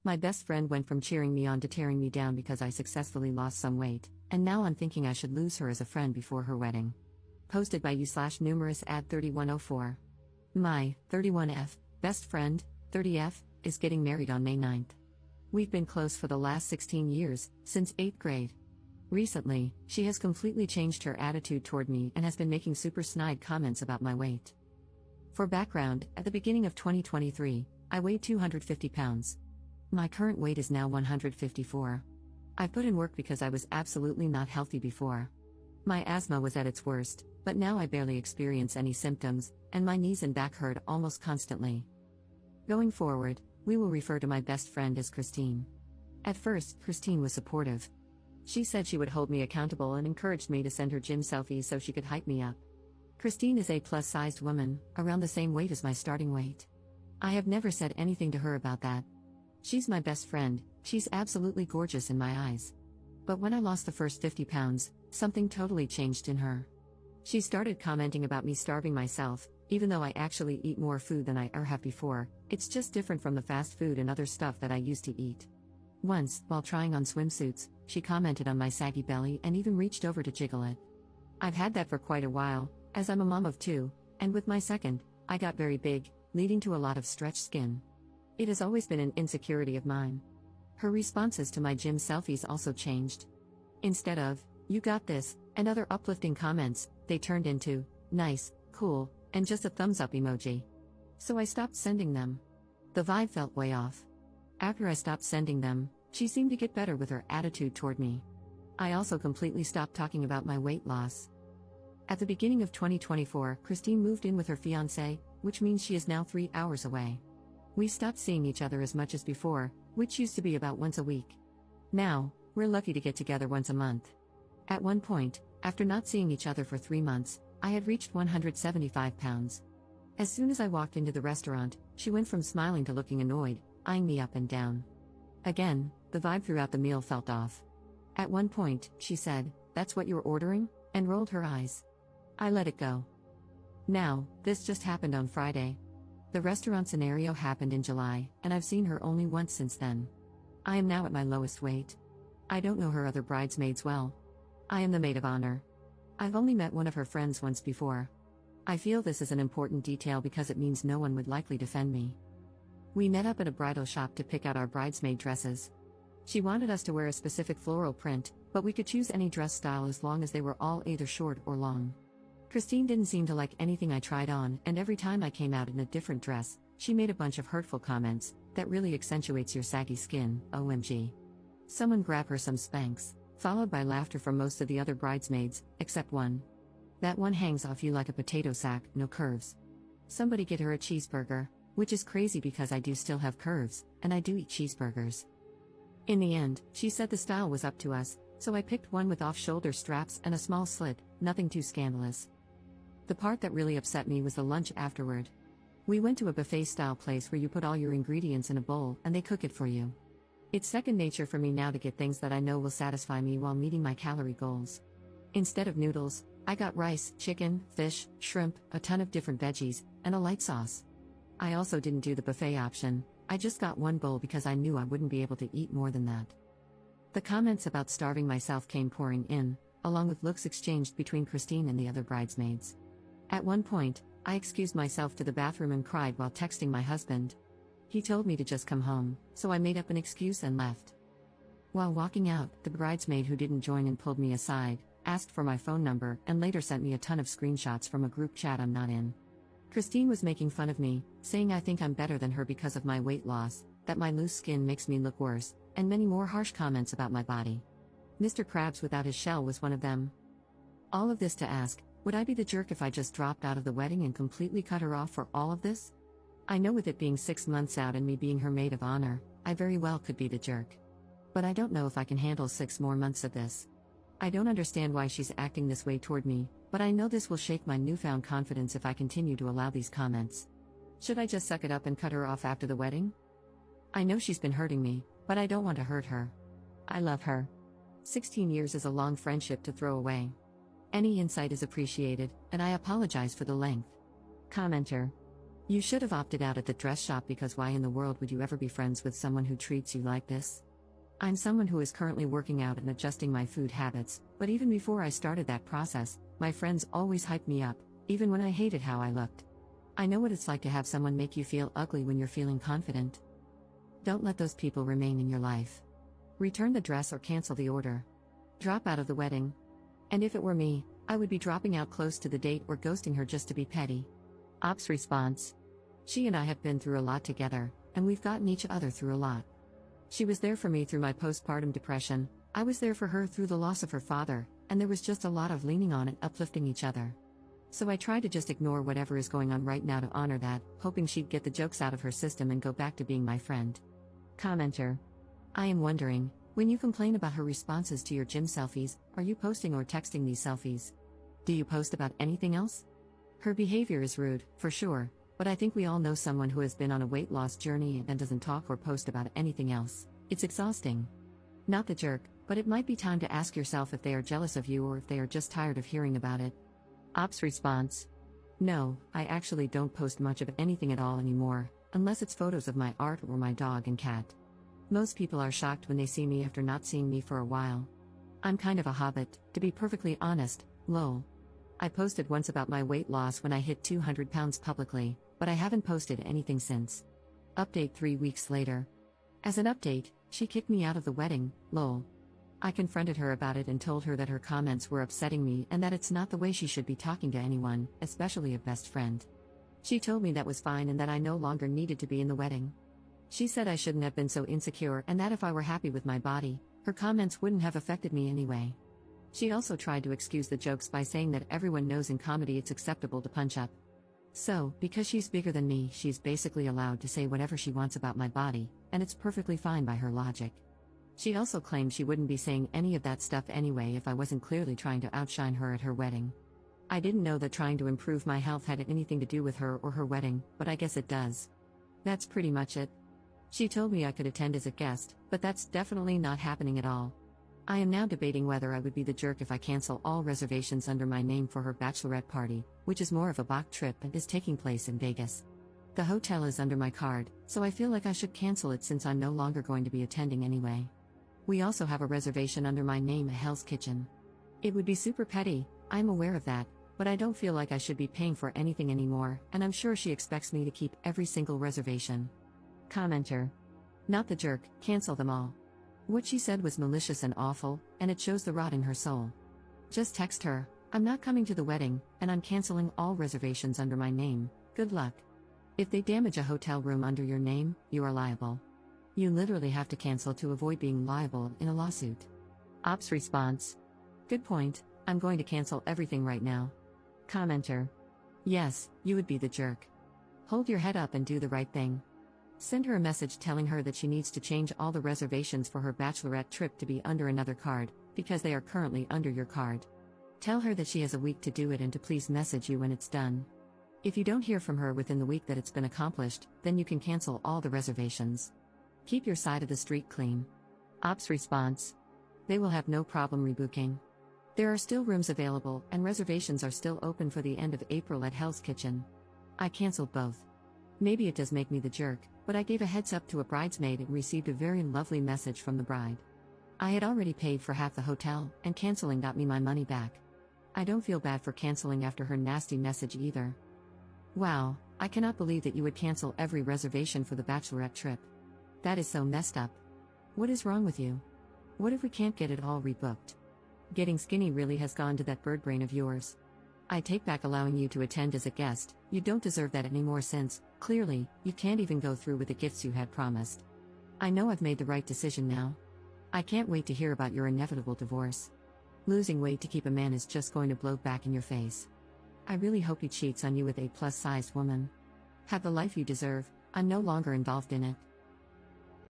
My best friend went from cheering me on to tearing me down because I successfully lost some weight, and now I'm thinking I should lose her as a friend before her wedding. Posted by you/numerous at 3104. My 31F best friend, 30F, is getting married on May 9th. We've been close for the last 16 years, since 8th grade. Recently, she has completely changed her attitude toward me and has been making super snide comments about my weight. For background, at the beginning of 2023, I weighed 250 pounds. My current weight is now 154. I put in work because I was absolutely not healthy before. My asthma was at its worst, but now I barely experience any symptoms, and my knees and back hurt almost constantly. Going forward, we will refer to my best friend as Christine. At first, Christine was supportive. She said she would hold me accountable and encouraged me to send her gym selfies so she could hype me up. Christine is a plus-sized woman, around the same weight as my starting weight. I have never said anything to her about that. She's my best friend, she's absolutely gorgeous in my eyes. But when I lost the first 50 pounds, something totally changed in her. She started commenting about me starving myself, even though I actually eat more food than I ever have before. It's just different from the fast food and other stuff that I used to eat. Once, while trying on swimsuits, she commented on my saggy belly and even reached over to jiggle it. I've had that for quite a while, as I'm a mom of two, and with my second, I got very big, leading to a lot of stretched skin. It has always been an insecurity of mine. Her responses to my gym selfies also changed. Instead of, "You got this," and other uplifting comments, they turned into, "Nice, cool," and just a thumbs up emoji. So I stopped sending them. The vibe felt way off. After I stopped sending them, she seemed to get better with her attitude toward me. I also completely stopped talking about my weight loss. At the beginning of 2024, Christine moved in with her fiancé, which means she is now 3 hours away. We stopped seeing each other as much as before, which used to be about once a week. Now, we're lucky to get together once a month. At one point, after not seeing each other for 3 months, I had reached 175 pounds. As soon as I walked into the restaurant, she went from smiling to looking annoyed, eyeing me up and down. Again, the vibe throughout the meal felt off. At one point, she said, "That's what you're ordering?" and rolled her eyes. I let it go. Now, this just happened on Friday. The restaurant scenario happened in July, and I've seen her only once since then. I am now at my lowest weight. I don't know her other bridesmaids well. I am the maid of honor. I've only met one of her friends once before. I feel this is an important detail because it means no one would likely defend me. We met up at a bridal shop to pick out our bridesmaid dresses. She wanted us to wear a specific floral print, but we could choose any dress style as long as they were all either short or long. Christine didn't seem to like anything I tried on, and every time I came out in a different dress, she made a bunch of hurtful comments. "That really accentuates your saggy skin, OMG. Someone grab her some Spanx," followed by laughter from most of the other bridesmaids, except one. "That one hangs off you like a potato sack, no curves. Somebody get her a cheeseburger," which is crazy because I do still have curves, and I do eat cheeseburgers. In the end, she said the style was up to us, so I picked one with off-shoulder straps and a small slit, nothing too scandalous. The part that really upset me was the lunch afterward. We went to a buffet-style place where you put all your ingredients in a bowl and they cook it for you. It's second nature for me now to get things that I know will satisfy me while meeting my calorie goals. Instead of noodles, I got rice, chicken, fish, shrimp, a ton of different veggies, and a light sauce. I also didn't do the buffet option. I just got one bowl because I knew I wouldn't be able to eat more than that. The comments about starving myself came pouring in, along with looks exchanged between Christine and the other bridesmaids. At one point, I excused myself to the bathroom and cried while texting my husband. He told me to just come home, so I made up an excuse and left. While walking out, the bridesmaid who didn't join in pulled me aside, asked for my phone number, and later sent me a ton of screenshots from a group chat I'm not in. Christine was making fun of me, saying I think I'm better than her because of my weight loss, that my loose skin makes me look worse, and many more harsh comments about my body. Mr. Krabs without his shell was one of them. All of this to ask, would I be the jerk if I just dropped out of the wedding and completely cut her off for all of this? I know with it being 6 months out and me being her maid of honor, I very well could be the jerk. But I don't know if I can handle 6 more months of this. I don't understand why she's acting this way toward me, but I know this will shake my newfound confidence if I continue to allow these comments. Should I just suck it up and cut her off after the wedding? I know she's been hurting me, but I don't want to hurt her. I love her. 16 years is a long friendship to throw away. Any insight is appreciated, and I apologize for the length. Commenter. You should have opted out at the dress shop because why in the world would you ever be friends with someone who treats you like this? I'm someone who is currently working out and adjusting my food habits, but even before I started that process, my friends always hyped me up, even when I hated how I looked. I know what it's like to have someone make you feel ugly when you're feeling confident. Don't let those people remain in your life. Return the dress or cancel the order. Drop out of the wedding. And if it were me, I would be dropping out close to the date or ghosting her just to be petty. Ops response. She and I have been through a lot together, and we've gotten each other through a lot. She was there for me through my postpartum depression, I was there for her through the loss of her father, and there was just a lot of leaning on and uplifting each other. So I try to just ignore whatever is going on right now to honor that, hoping she'd get the jokes out of her system and go back to being my friend. Commenter. I am wondering, when you complain about her responses to your gym selfies, are you posting or texting these selfies? Do you post about anything else? Her behavior is rude, for sure, but I think we all know someone who has been on a weight loss journey and doesn't talk or post about anything else. It's exhausting. Not the jerk, but it might be time to ask yourself if they are jealous of you or if they are just tired of hearing about it. Ops response. No, I actually don't post much of anything at all anymore, unless it's photos of my art or my dog and cat. Most people are shocked when they see me after not seeing me for a while. I'm kind of a hobbit, to be perfectly honest, lol. I posted once about my weight loss when I hit 200 pounds publicly, but I haven't posted anything since. Update 3 weeks later. As an update, she kicked me out of the wedding, lol. I confronted her about it and told her that her comments were upsetting me and that it's not the way she should be talking to anyone, especially a best friend. She told me that was fine and that I no longer needed to be in the wedding. She said I shouldn't have been so insecure and that if I were happy with my body, her comments wouldn't have affected me anyway. She also tried to excuse the jokes by saying that everyone knows in comedy it's acceptable to punch up. So, because she's bigger than me, she's basically allowed to say whatever she wants about my body, and it's perfectly fine by her logic. She also claimed she wouldn't be saying any of that stuff anyway if I wasn't clearly trying to outshine her at her wedding. I didn't know that trying to improve my health had anything to do with her or her wedding, but I guess it does. That's pretty much it. She told me I could attend as a guest, but that's definitely not happening at all. I am now debating whether I would be the jerk if I cancel all reservations under my name for her bachelorette party, which is more of a Bach trip and is taking place in Vegas. The hotel is under my card, so I feel like I should cancel it since I'm no longer going to be attending anyway. We also have a reservation under my name at Hell's Kitchen. It would be super petty, I'm aware of that, but I don't feel like I should be paying for anything anymore, and I'm sure she expects me to keep every single reservation. Commenter. Not the jerk, cancel them all. What she said was malicious and awful, and it shows the rot in her soul. Just text her, I'm not coming to the wedding, and I'm canceling all reservations under my name, good luck. If they damage a hotel room under your name, you are liable. You literally have to cancel to avoid being liable in a lawsuit. Ops response. Good point, I'm going to cancel everything right now. Commenter. Yes, you would be the jerk. Hold your head up and do the right thing. Send her a message telling her that she needs to change all the reservations for her bachelorette trip to be under another card, because they are currently under your card. Tell her that she has a week to do it and to please message you when it's done. If you don't hear from her within the week that it's been accomplished, then you can cancel all the reservations. Keep your side of the street clean. Ops response. They will have no problem rebooking. There are still rooms available and reservations are still open for the end of April at Hell's Kitchen. I canceled both. Maybe it does make me the jerk, but I gave a heads up to a bridesmaid and received a very lovely message from the bride. I had already paid for half the hotel, and canceling got me my money back. I don't feel bad for canceling after her nasty message either. Wow, I cannot believe that you would cancel every reservation for the bachelorette trip. That is so messed up. What is wrong with you? What if we can't get it all rebooked? Getting skinny really has gone to that bird brain of yours. I take back allowing you to attend as a guest, you don't deserve that anymore since, clearly, you can't even go through with the gifts you had promised. I know I've made the right decision now. I can't wait to hear about your inevitable divorce. Losing weight to keep a man is just going to blow back in your face. I really hope he cheats on you with a plus-sized woman. Have the life you deserve, I'm no longer involved in it.